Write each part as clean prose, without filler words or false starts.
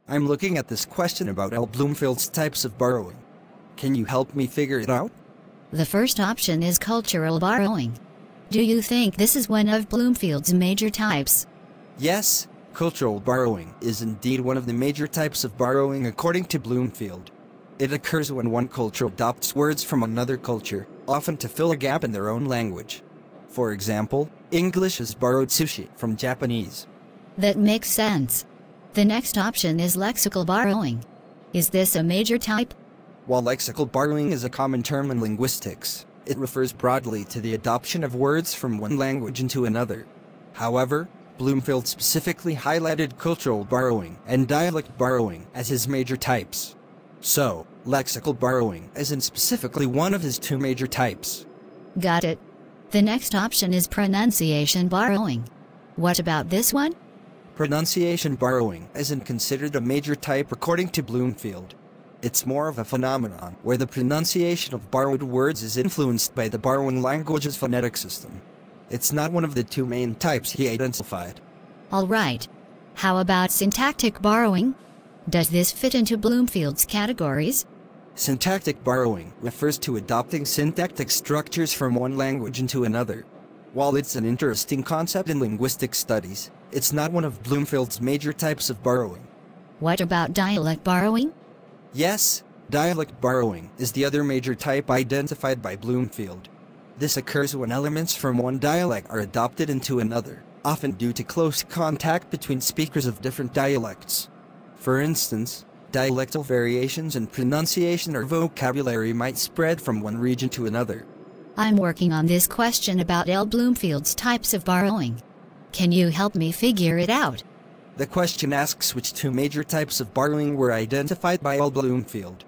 I'm looking at this question about L. Bloomfield's types of borrowing. Can you help me figure it out? The first option is cultural borrowing. Do you think this is one of Bloomfield's major types? Yes, cultural borrowing is indeed one of the major types of borrowing according to Bloomfield. It occurs when one culture adopts words from another culture, often to fill a gap in their own language. For example, English has borrowed sushi from Japanese. That makes sense. The next option is lexical borrowing. Is this a major type? While lexical borrowing is a common term in linguistics, it refers broadly to the adoption of words from one language into another. However, Bloomfield specifically highlighted cultural borrowing and dialect borrowing as his major types. So, lexical borrowing isn't specifically one of his two major types. Got it. The next option is pronunciation borrowing. What about this one? Pronunciation borrowing isn't considered a major type according to Bloomfield. It's more of a phenomenon where the pronunciation of borrowed words is influenced by the borrowing language's phonetic system. It's not one of the two main types he identified. All right. How about syntactic borrowing? Does this fit into Bloomfield's categories? Syntactic borrowing refers to adopting syntactic structures from one language into another. While it's an interesting concept in linguistic studies, it's not one of Bloomfield's major types of borrowing. What about dialect borrowing? Yes, dialect borrowing is the other major type identified by Bloomfield. This occurs when elements from one dialect are adopted into another, often due to close contact between speakers of different dialects. For instance, dialectal variations in pronunciation or vocabulary might spread from one region to another. I'm working on this question about L. Bloomfield's types of borrowing. Can you help me figure it out? The question asks which two major types of borrowing were identified by L. Bloomfield.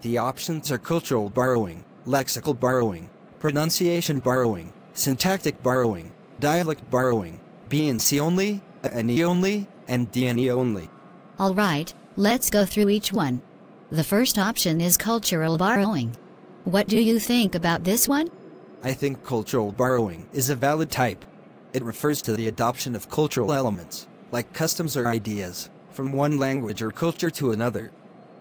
The options are cultural borrowing, lexical borrowing, pronunciation borrowing, syntactic borrowing, dialect borrowing, B and C only, A and E only, and D and E only. All right, let's go through each one. The first option is cultural borrowing. What do you think about this one? I think cultural borrowing is a valid type. It refers to the adoption of cultural elements, like customs or ideas, from one language or culture to another.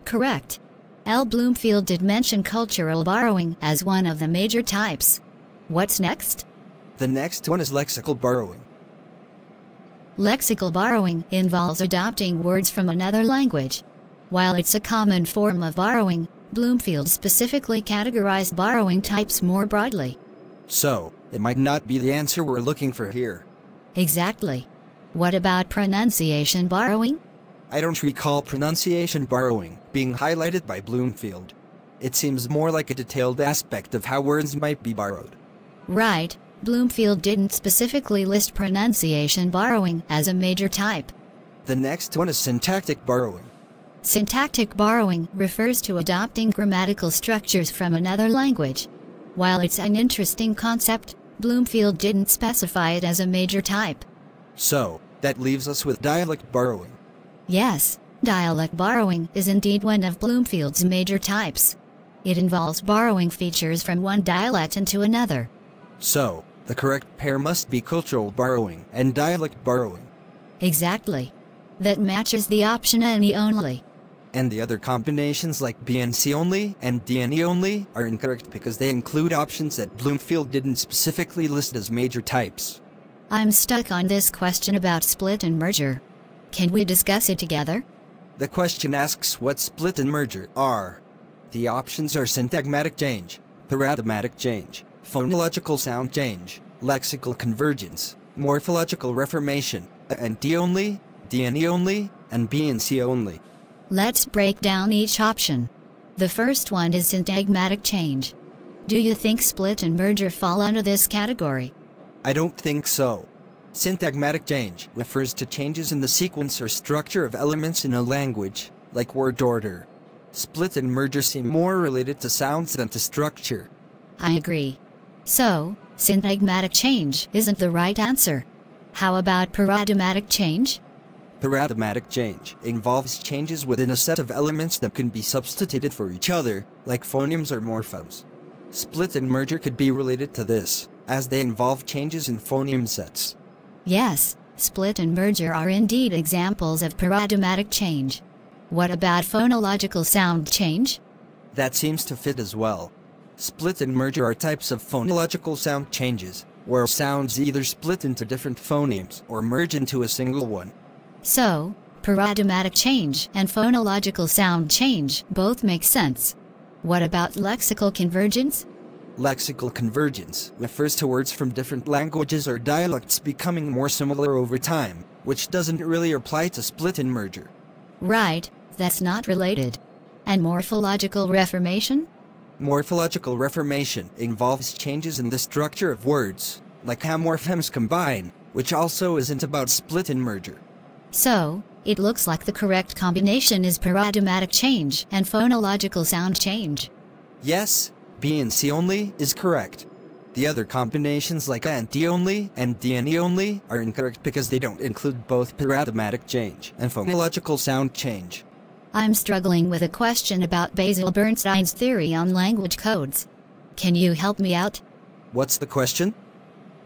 Correct. L. Bloomfield did mention cultural borrowing as one of the major types. What's next? The next one is lexical borrowing. Lexical borrowing involves adopting words from another language. While it's a common form of borrowing, Bloomfield specifically categorized borrowing types more broadly. So, it might not be the answer we're looking for here. Exactly. What about pronunciation borrowing? I don't recall pronunciation borrowing being highlighted by Bloomfield. It seems more like a detailed aspect of how words might be borrowed. Right. Bloomfield didn't specifically list pronunciation borrowing as a major type. The next one is syntactic borrowing. Syntactic borrowing refers to adopting grammatical structures from another language. While it's an interesting concept, Bloomfield didn't specify it as a major type. So, that leaves us with dialect borrowing. Yes, dialect borrowing is indeed one of Bloomfield's major types. It involves borrowing features from one dialect into another. So, the correct pair must be cultural borrowing and dialect borrowing. Exactly. That matches the option A and E only. And the other combinations like B and C only and D and E only are incorrect because they include options that Bloomfield didn't specifically list as major types. I'm stuck on this question about split and merger. Can we discuss it together? The question asks what split and merger are. The options are syntagmatic change, paradigmatic change, phonological sound change, lexical convergence, morphological reformation, A and D only, D and E only, and B and C only. Let's break down each option. The first one is syntagmatic change. Do you think split and merger fall under this category? I don't think so. Syntagmatic change refers to changes in the sequence or structure of elements in a language, like word order. Split and merger seem more related to sounds than to structure. I agree. So, syntagmatic change isn't the right answer. How about paradigmatic change? Paradigmatic change involves changes within a set of elements that can be substituted for each other, like phonemes or morphemes. Split and merger could be related to this, as they involve changes in phoneme sets. Yes, split and merger are indeed examples of paradigmatic change. What about phonological sound change? That seems to fit as well. Split and merger are types of phonological sound changes, where sounds either split into different phonemes or merge into a single one. So, paradigmatic change and phonological sound change both make sense. What about lexical convergence? Lexical convergence refers to words from different languages or dialects becoming more similar over time, which doesn't really apply to split and merger. Right, that's not related. And morphological reformation? Morphological reformation involves changes in the structure of words, like how morphemes combine, which also isn't about split and merger. So, it looks like the correct combination is paradigmatic change and phonological sound change. Yes, B and C only is correct. The other combinations like A and D only and D and E only are incorrect because they don't include both paradigmatic change and phonological sound change. I'm struggling with a question about Basil Bernstein's theory on language codes. Can you help me out? What's the question?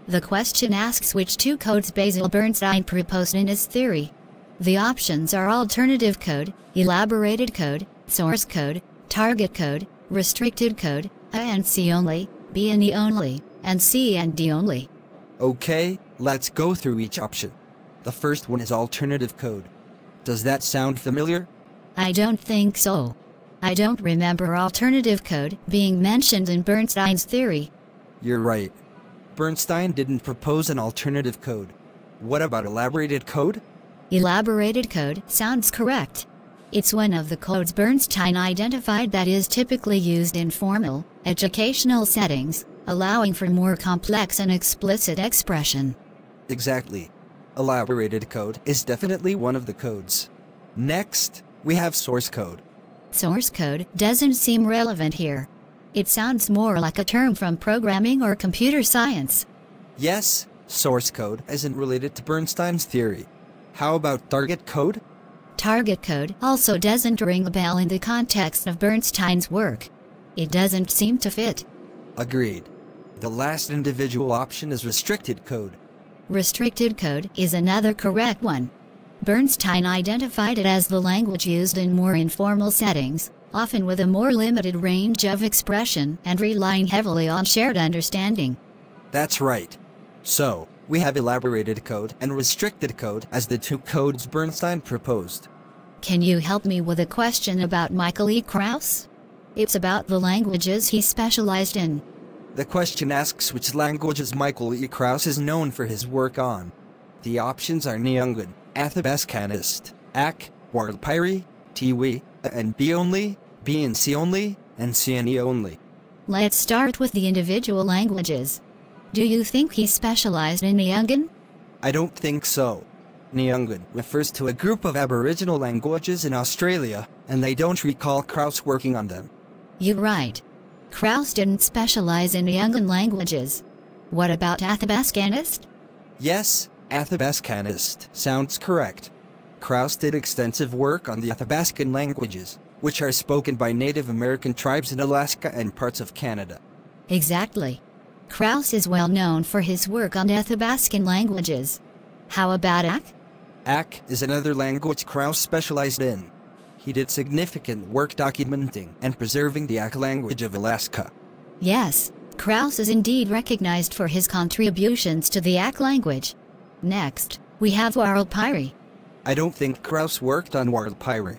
The question asks which two codes Basil Bernstein proposed in his theory. The options are alternative code, elaborated code, source code, target code, restricted code, A and C only, B and E only, and C and D only. Okay, let's go through each option. The first one is alternative code. Does that sound familiar? I don't think so. I don't remember alternative code being mentioned in Bernstein's theory. You're right. Bernstein didn't propose an alternative code. What about elaborated code? Elaborated code sounds correct. It's one of the codes Bernstein identified that is typically used in formal, educational settings, allowing for more complex and explicit expression. Exactly. Elaborated code is definitely one of the codes. Next, we have source code. Source code doesn't seem relevant here. It sounds more like a term from programming or computer science. Yes, source code isn't related to Bernstein's theory. How about target code? Target code also doesn't ring a bell in the context of Bernstein's work. It doesn't seem to fit. Agreed. The last individual option is restricted code. Restricted code is another correct one. Bernstein identified it as the language used in more informal settings, often with a more limited range of expression and relying heavily on shared understanding. That's right. So, we have elaborated code and restricted code as the two codes Bernstein proposed. Can you help me with a question about Michael E. Krauss? It's about the languages he specialized in. The question asks which languages Michael E. Krauss is known for his work on. The options are Nyungan, Athabascanist, Ak, Warlpiri, Tiwi, A and B only, B and C only, and C and E only. Let's start with the individual languages. Do you think he specialized in Nyungan? I don't think so. Nyungan refers to a group of Aboriginal languages in Australia, and they don't recall Krauss working on them. You're right. Krauss didn't specialize in Nyungan languages. What about Athabascanist? Yes, Athabascanist sounds correct. Krauss did extensive work on the Athabascan languages, which are spoken by Native American tribes in Alaska and parts of Canada. Exactly. Krauss is well known for his work on Athabascan languages. How about Ak? Ak is another language Krauss specialized in. He did significant work documenting and preserving the Ak language of Alaska. Yes, Krauss is indeed recognized for his contributions to the Ak language. Next, we have Warlpiri. I don't think Krauss worked on Warlpiri.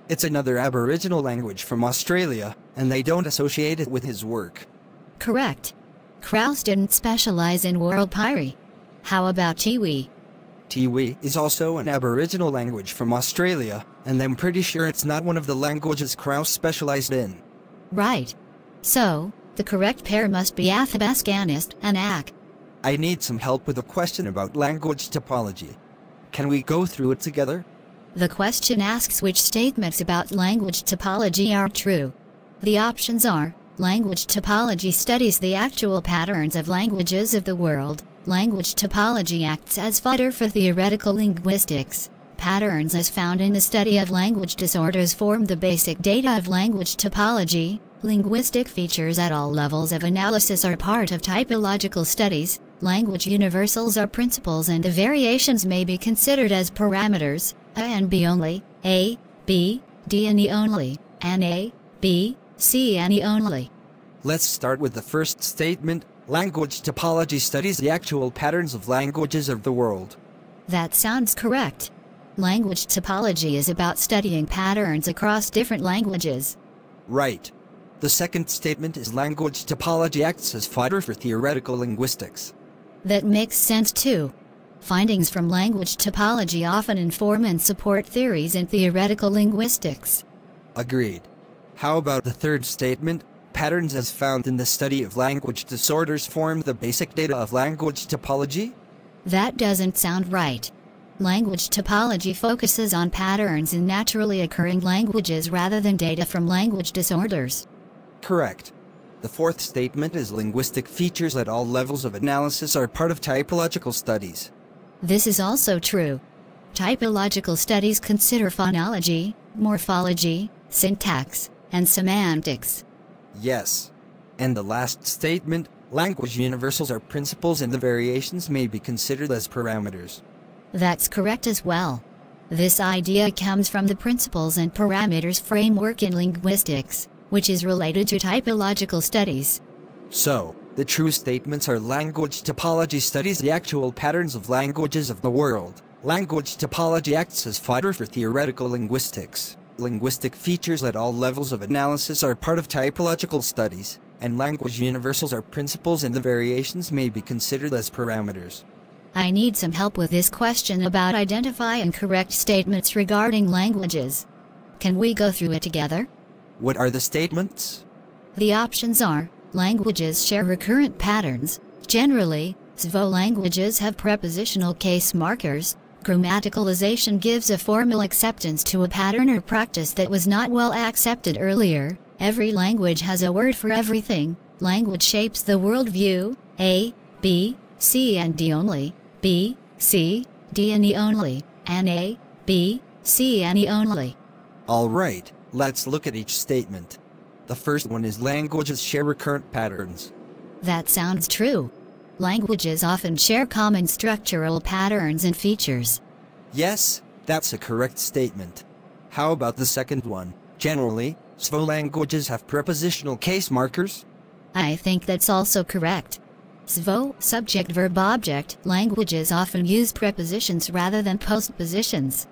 It's another Aboriginal language from Australia, and they don't associate it with his work. Correct. Krauss didn't specialize in Warlpiri. How about Tiwi? Tiwi is also an Aboriginal language from Australia, and I'm pretty sure it's not one of the languages Krauss specialized in. Right. So, the correct pair must be Athabascanist and Ak. I need some help with a question about language topology. Can we go through it together? The question asks which statements about language topology are true. The options are: language topology studies the actual patterns of languages of the world. Language topology acts as fodder for theoretical linguistics. Patterns as found in the study of language disorders form the basic data of language topology. Linguistic features at all levels of analysis are part of typological studies. Language universals are principles and the variations may be considered as parameters, A and B only, A, B, D, any only, and A, B, C, any only. Let's start with the first statement. Language topology studies the actual patterns of languages of the world. That sounds correct. Language topology is about studying patterns across different languages. Right. The second statement is language topology acts as fodder for theoretical linguistics. That makes sense too. Findings from language topology often inform and support theories in theoretical linguistics. Agreed. How about the third statement? Patterns as found in the study of language disorders form the basic data of language topology? That doesn't sound right. Language topology focuses on patterns in naturally occurring languages rather than data from language disorders. Correct. The fourth statement is linguistic features at all levels of analysis are part of typological studies. This is also true. Typological studies consider phonology, morphology, syntax, and semantics. Yes. And the last statement, language universals are principles and the variations may be considered as parameters. That's correct as well. This idea comes from the principles and parameters framework in linguistics, which is related to typological studies. So, the true statements are language topology studies the actual patterns of languages of the world. Language topology acts as fodder for theoretical linguistics. Linguistic features at all levels of analysis are part of typological studies, and language universals are principles and the variations may be considered as parameters. I need some help with this question about identifying correct statements regarding languages. Can we go through it together? What are the statements? The options are, languages share recurrent patterns. Generally, SVO languages have prepositional case markers. Grammaticalization gives a formal acceptance to a pattern or practice that was not well accepted earlier. Every language has a word for everything. Language shapes the worldview. A, B, C and D only. B, C, D and E only. And A, B, C and E only. Alright, let's look at each statement. The first one is languages share recurrent patterns. That sounds true. Languages often share common structural patterns and features. Yes, that's a correct statement. How about the second one? Generally, SVO languages have prepositional case markers? I think that's also correct. SVO, subject-verb-object, languages often use prepositions rather than postpositions.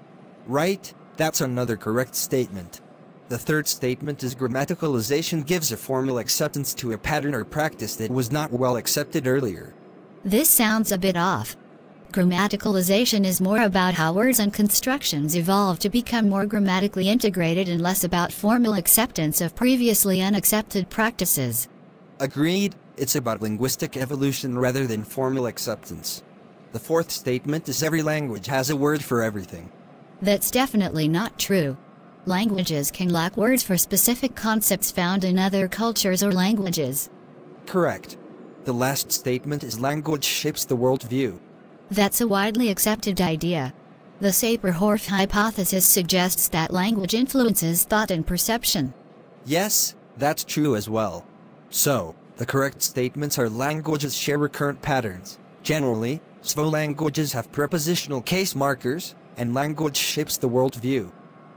Right, that's another correct statement. The third statement is grammaticalization gives a formal acceptance to a pattern or practice that was not well accepted earlier. This sounds a bit off. Grammaticalization is more about how words and constructions evolve to become more grammatically integrated and less about formal acceptance of previously unaccepted practices. Agreed, it's about linguistic evolution rather than formal acceptance. The fourth statement is every language has a word for everything. That's definitely not true. Languages can lack words for specific concepts found in other cultures or languages. Correct. The last statement is language shapes the worldview. That's a widely accepted idea. The Sapir-Whorf hypothesis suggests that language influences thought and perception. Yes, that's true as well. So, the correct statements are languages share recurrent patterns. Generally, SVO languages have prepositional case markers, and language shapes the worldview.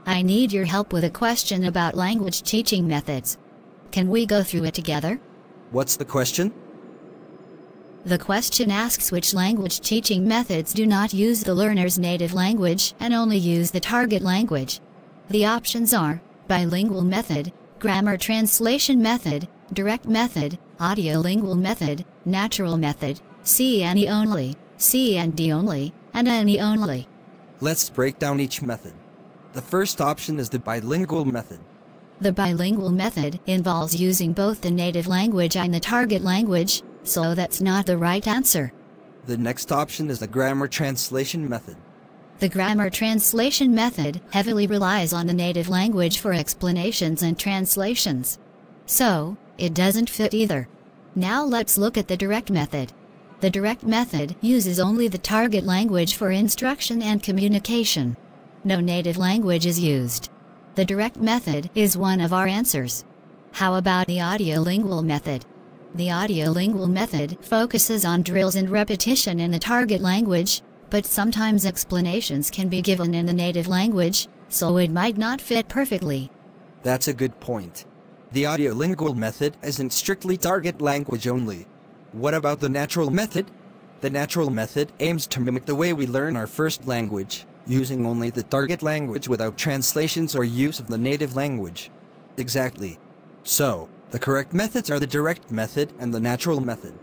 I need your help with a question about language teaching methods. Can we go through it together? What's the question? The question asks which language teaching methods do not use the learner's native language and only use the target language. The options are bilingual method, grammar translation method, direct method, audiolingual method, natural method, C and E only, C and D only, and N E only. Let's break down each method. The first option is the bilingual method. The bilingual method involves using both the native language and the target language, so that's not the right answer. The next option is the grammar translation method. The grammar translation method heavily relies on the native language for explanations and translations. So, it doesn't fit either. Now let's look at the direct method. The direct method uses only the target language for instruction and communication. No native language is used. The direct method is one of our answers. How about the audiolingual method? The audiolingual method focuses on drills and repetition in the target language, but sometimes explanations can be given in the native language. so it might not fit perfectly. That's a good point. The audiolingual method isn't strictly target language only. What about the natural method? The natural method aims to mimic the way we learn our first language, using only the target language without translations or use of the native language. Exactly. So, the correct methods are the direct method and the natural method.